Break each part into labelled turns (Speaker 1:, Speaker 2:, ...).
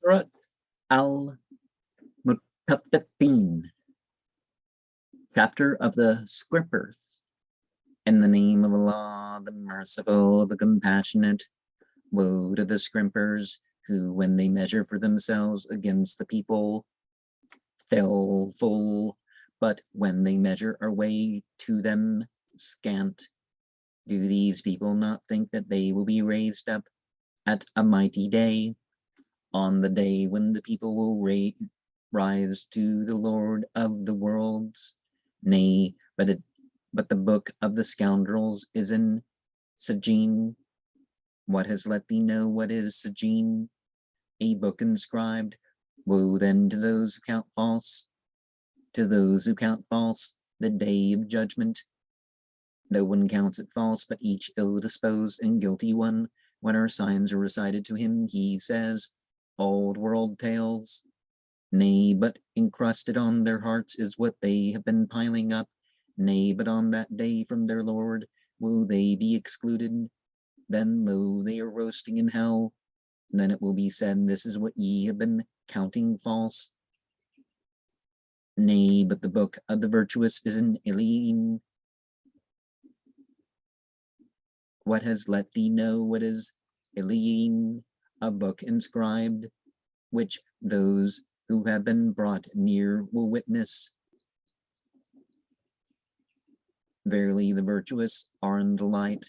Speaker 1: Surat al-Mutaffifin, chapter of the Scrimpers. In the name of Allah, the merciful, the compassionate. Woe to the Scrimpers, who, when they measure for themselves against the people, fill full, but when they measure away to them, scant. Do these people not think that they will be raised up at a mighty day, on the day when the people will rise to the Lord of the worlds? Nay, but the book of the scoundrels is in Sijin. What has let thee know what is Sijin? A book inscribed. Woe then to those who count false, the day of judgment. No one counts it false, but each ill-disposed and guilty one. When our signs are recited to him, he says, old world tales. Nay, but encrusted on their hearts is what they have been piling up. Nay, but on that day from their Lord will they be excluded. Then, lo, they are roasting in hell. Then it will be said, this is what ye have been counting false. Nay, but the book of the virtuous is in Ilion. What has let thee know what is Ilion? A book inscribed, which those who have been brought near will witness. Verily the virtuous are in delight.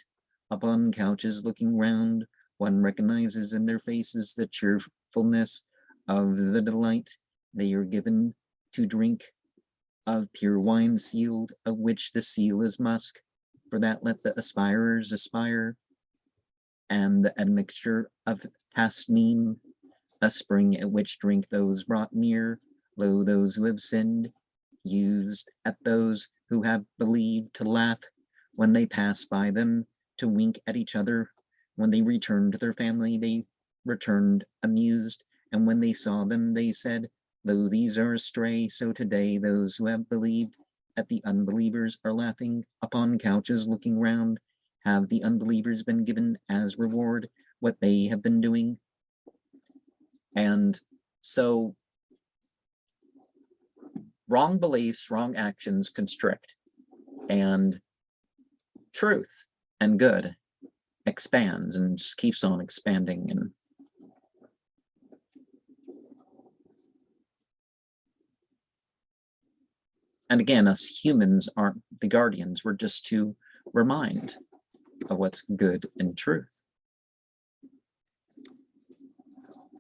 Speaker 1: Upon couches looking round, one recognizes in their faces the cheerfulness of the delight. They are given to drink of pure wine sealed, of which the seal is musk. For that let the aspirers aspire. And the admixture of tasneem, a spring at which drink those brought near. Lo, those who have sinned, used at those who have believed to laugh when they pass by them, to wink at each other. When they returned to their family, they returned amused, and when they saw them, they said, lo, these are astray. So today those who have believed at the unbelievers are laughing upon couches looking round. Have the unbelievers been given as reward what they have been doing? And so wrong beliefs, wrong actions constrict, and truth and good expands and just keeps on expanding. And again, us humans aren't the guardians. We're just to remind of what's good and truth.